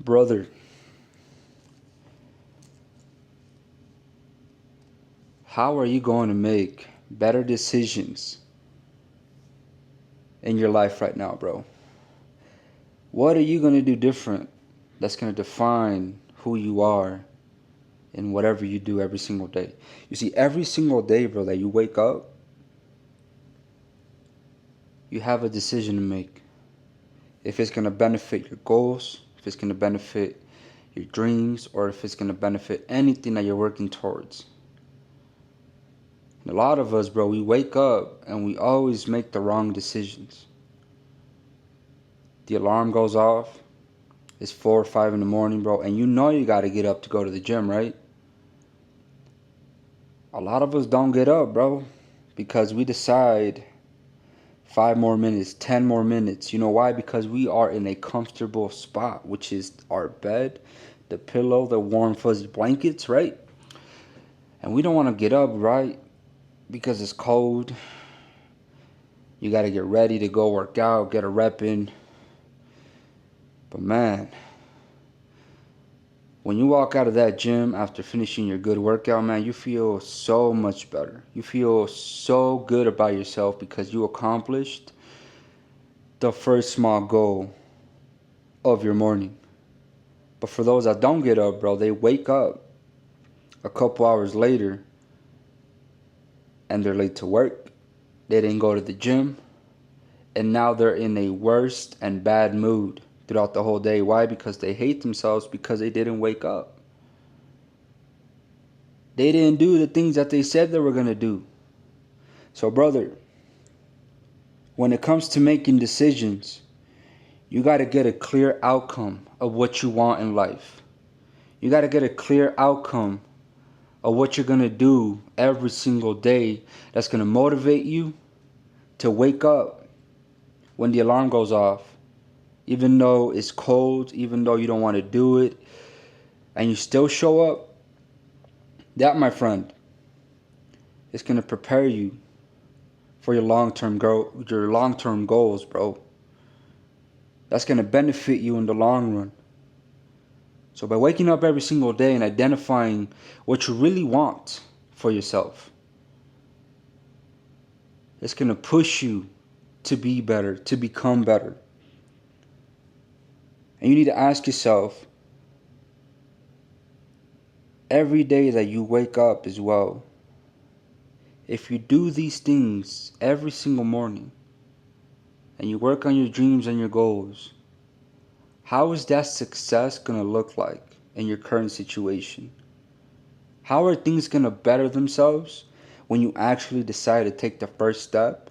Brother, how are you going to make better decisions in your life right now, bro? What are you going to do different that's going to define who you are in whatever you do every single day? You see, every single day, bro, that you wake up, you have a decision to make. If it's going to benefit your goals, if it's going to benefit your dreams, or if it's going to benefit anything that you're working towards. And a lot of us, bro, we wake up and we always make the wrong decisions. The alarm goes off. It's 4 or 5 in the morning, bro, and you know you got to get up to go to the gym, right? A lot of us don't get up, bro, because we decide 5 more minutes, 10 more minutes. You know why? Because we are in a comfortable spot, which is our bed, the pillow, the warm fuzzy blankets, right? And we don't want to get up, right? Because it's cold. You got to get ready to go work out, get a rep in. But man, when you walk out of that gym after finishing your good workout, man, you feel so much better. You feel so good about yourself because you accomplished the first small goal of your morning. But for those that don't get up, bro, they wake up a couple hours later and they're late to work. They didn't go to the gym. And now they're in a worse and bad mood throughout the whole day. Why? Because they hate themselves because they didn't wake up. They didn't do the things that they said they were going to do. So, brother, when it comes to making decisions, you got to get a clear outcome of what you want in life. You got to get a clear outcome of what you're going to do every single day that's going to motivate you to wake up when the alarm goes off. Even though it's cold, even though you don't want to do it, and you still show up, that, my friend, is going to prepare you for your long-term goals, bro. That's going to benefit you in the long run. So by waking up every single day and identifying what you really want for yourself, it's going to push you to be better, to become better. And you need to ask yourself, every day that you wake up as well, if you do these things every single morning and you work on your dreams and your goals, how is that success going to look like in your current situation? How are things going to better themselves when you actually decide to take the first step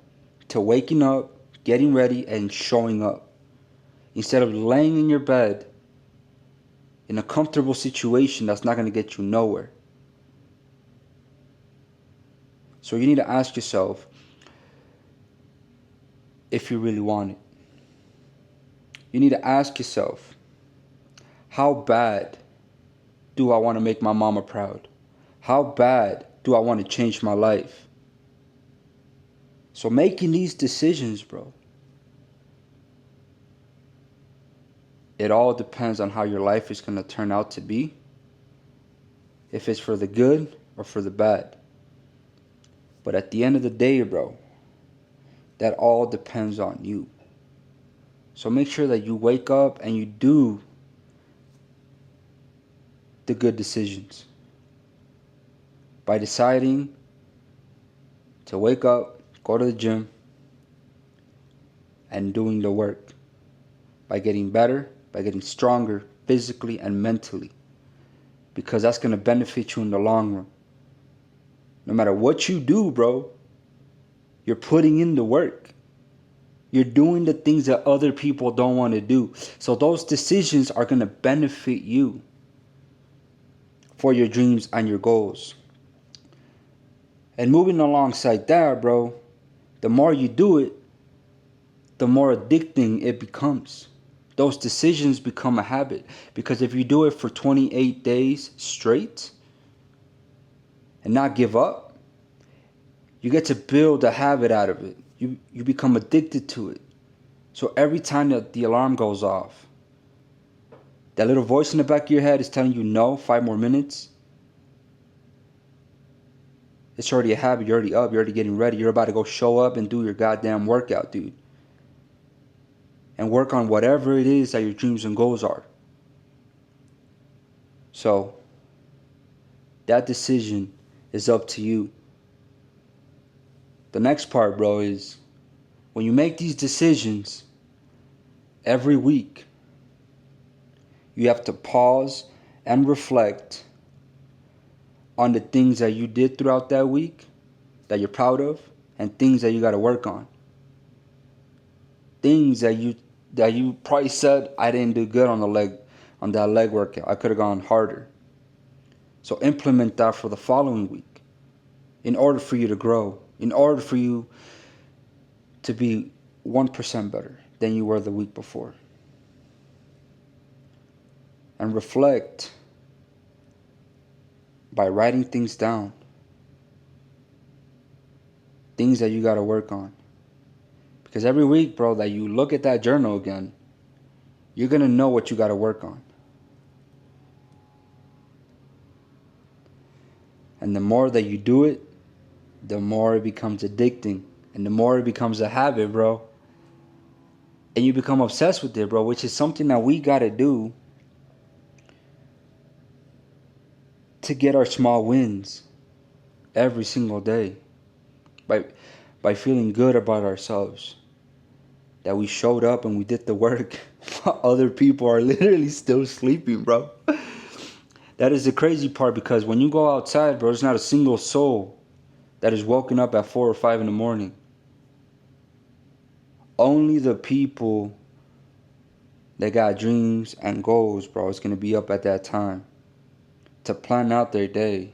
to waking up, getting ready, and showing up? Instead of laying in your bed in a comfortable situation that's not going to get you nowhere. So you need to ask yourself if you really want it. You need to ask yourself, how bad do I want to make my mama proud? How bad do I want to change my life? So making these decisions, bro, it all depends on how your life is going to turn out to be. If it's for the good or for the bad. But at the end of the day, bro, that all depends on you. So make sure that you wake up and you do the good decisions. By deciding to wake up, go to the gym, and doing the work. By getting better, by getting stronger physically and mentally. Because that's going to benefit you in the long run. No matter what you do, bro, you're putting in the work. You're doing the things that other people don't want to do. So those decisions are going to benefit you for your dreams and your goals. And moving alongside that, bro, the more you do it, the more addicting it becomes. Those decisions become a habit. Because if you do it for 28 days straight and not give up, you get to build a habit out of it. You become addicted to it. So every time that the alarm goes off, that little voice in the back of your head is telling you no, 5 more minutes. It's already a habit. You're already up. You're already getting ready. You're about to go show up and do your goddamn workout, dude. And work on whatever it is that your dreams and goals are. So, that decision is up to you. The next part, bro, is when you make these decisions every week, you have to pause and reflect on the things that you did throughout that week that you're proud of, and things that you got to work on. Things that you probably said, I didn't do good on that leg workout. I could have gone harder. So implement that for the following week in order for you to grow, in order for you to be 1% better than you were the week before. And reflect by writing things down. Things that you got to work on. Because every week, bro, that you look at that journal again, you're going to know what you got to work on. And the more that you do it, the more it becomes addicting. And the more it becomes a habit, bro. And you become obsessed with it, bro, which is something that we got to do to get our small wins every single day. By feeling good about ourselves. That we showed up and we did the work while other people are literally still sleeping, bro. That is the crazy part, because when you go outside, bro, there's not a single soul that is woken up at 4 or 5 in the morning. Only the people that got dreams and goals, bro, is going to be up at that time to plan out their day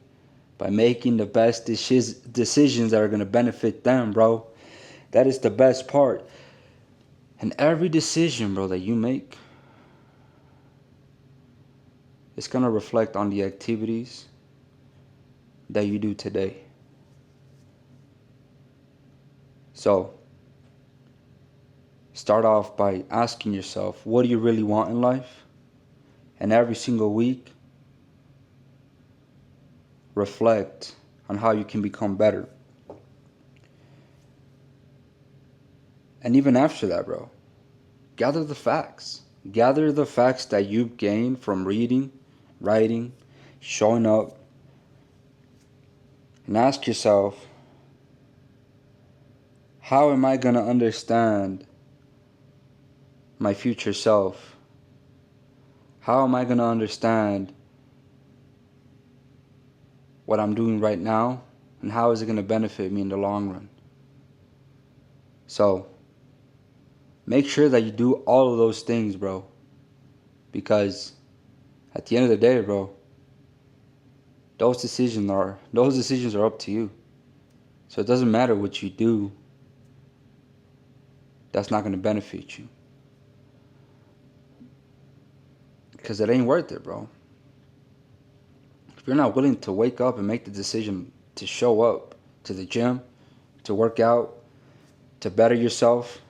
by making the best decisions that are going to benefit them, bro. That is the best part. And every decision, bro, that you make, it's going to reflect on the activities that you do today. So, start off by asking yourself, what do you really want in life? And every single week, reflect on how you can become better. And even after that, bro, gather the facts. Gather the facts that you've gained from reading, writing, showing up. And ask yourself, how am I going to understand my future self? How am I going to understand what I'm doing right now? And how is it going to benefit me in the long run? So, make sure that you do all of those things, bro. Because at the end of the day, bro, those decisions are up to you. So it doesn't matter what you do. That's not going to benefit you. Because it ain't worth it, bro. If you're not willing to wake up and make the decision to show up to the gym, to work out, to better yourself,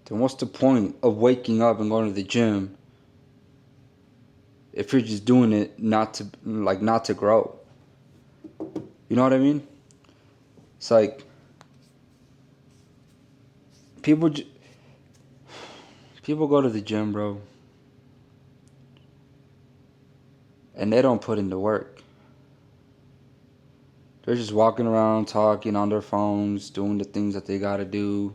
then what's the point of waking up and going to the gym if you're just doing it not to grow? You know what I mean? It's like people go to the gym, bro, and they don't put in the work. They're just walking around, talking on their phones, doing the things that they gotta do.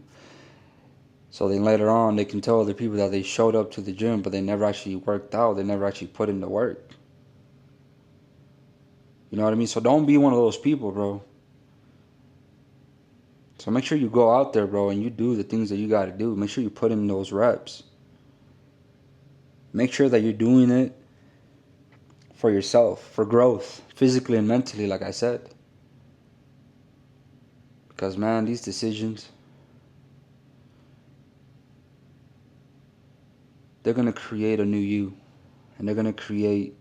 So then later on, they can tell other people that they showed up to the gym, but they never actually worked out. They never actually put in the work. You know what I mean? So don't be one of those people, bro. So make sure you go out there, bro, and you do the things that you gotta do. Make sure you put in those reps. Make sure that you're doing it for yourself, for growth, physically and mentally, like I said. Because, man, these decisions, they're going to create a new you. And they're going to create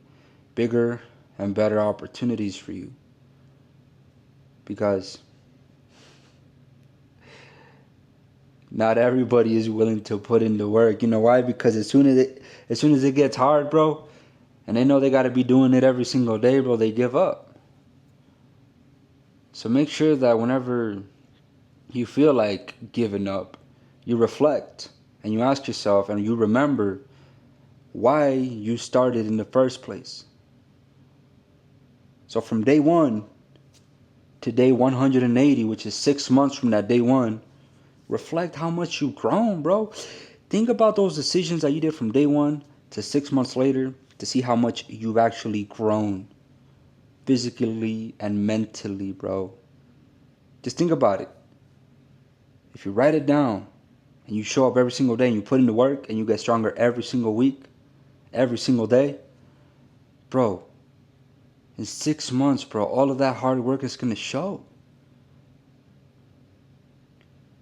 bigger and better opportunities for you. Because Not everybody is willing to put in the work. You know why? Because as soon as it gets hard, bro, and they know they got to be doing it every single day, bro, they give up. So make sure that whenever you feel like giving up, you reflect and you ask yourself and you remember why you started in the first place. So from day 1 to day 180, which is 6 months from that day 1, reflect how much you've grown, bro. Think about those decisions that you did from day 1 to 6 months later to see how much you've actually grown physically and mentally, bro. Just think about it. If you write it down and you show up every single day and you put in the work and you get stronger every single week, every single day, bro, in 6 months, bro, all of that hard work is going to show.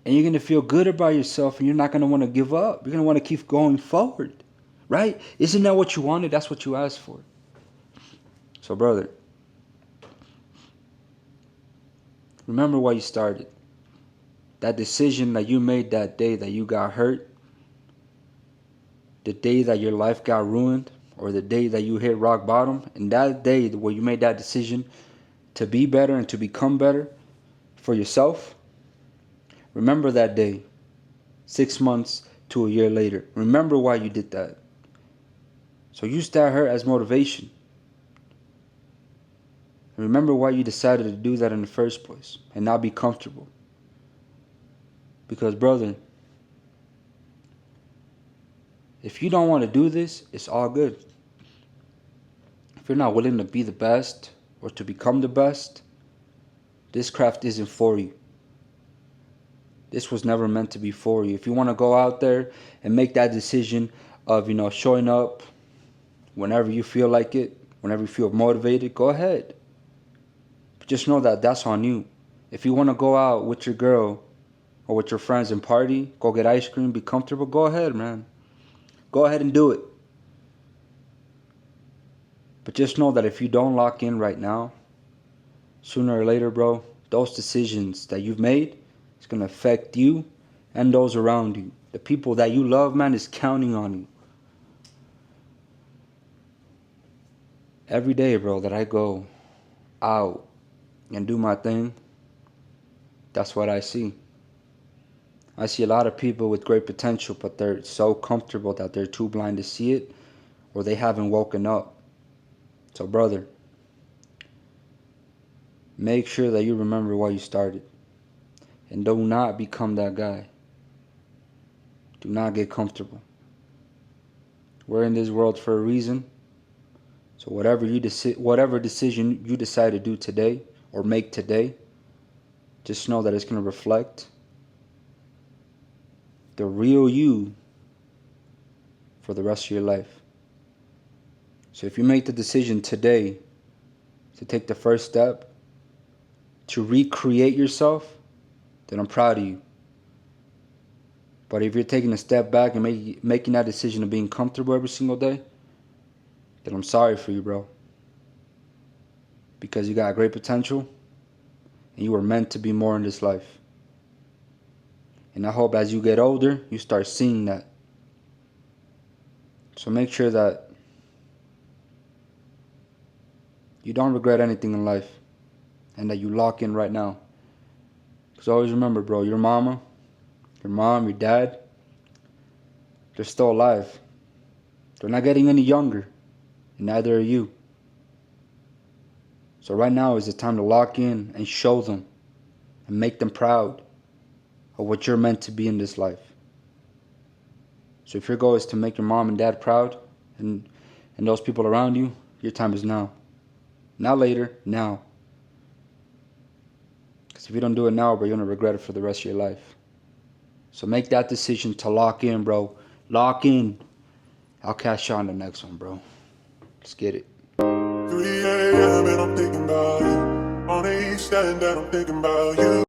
And you're going to feel good about yourself and you're not going to want to give up. You're going to want to keep going forward, right? Isn't that what you wanted? That's what you asked for. So, brother, remember why you started. That decision that you made that day that you got hurt, the day that your life got ruined, or the day that you hit rock bottom, and that day where you made that decision to be better and to become better for yourself, remember that day 6 months to a year later. Remember why you did that. So use that hurt as motivation. And remember why you decided to do that in the first place and not be comfortable. Because, brother, if you don't want to do this, it's all good. If you're not willing to be the best or to become the best, this craft isn't for you. This was never meant to be for you. If you want to go out there and make that decision of, showing up whenever you feel like it, whenever you feel motivated, go ahead. But just know that that's on you. If you want to go out with your girl or with your friends and party, go get ice cream, be comfortable, go ahead, man. Go ahead and do it. But just know that if you don't lock in right now, sooner or later, bro, those decisions that you've made, it's going to affect you and those around you. The people that you love, man, is counting on you. Every day, bro, that I go out and do my thing, that's what I see. I see a lot of people with great potential, but they're so comfortable that they're too blind to see it, or they haven't woken up. So, brother, make sure that you remember why you started. And do not become that guy. Do not get comfortable. We're in this world for a reason. So whatever decision you decide to do today or make today, just know that it's going to reflect the real you for the rest of your life. So if you make the decision today to take the first step to recreate yourself, then I'm proud of you. But if you're taking a step back and making that decision of being comfortable every single day, then I'm sorry for you, bro. Because you got great potential and you were meant to be more in this life. And I hope as you get older, you start seeing that. So make sure that you don't regret anything in life and that you lock in right now. Because always remember, bro, your mom, your dad, they're still alive. They're not getting any younger, and neither are you. So right now is the time to lock in and show them and make them proud of what you're meant to be in this life. So if your goal is to make your mom and dad proud and those people around you, your time is now. Not later, now. Because if you don't do it now, bro, you're going to regret it for the rest of your life. So make that decision to lock in, bro. Lock in. I'll catch you on the next one, bro. Let's get it. 3 a.m. and I'm thinking about you. On the east end and I'm thinking about you.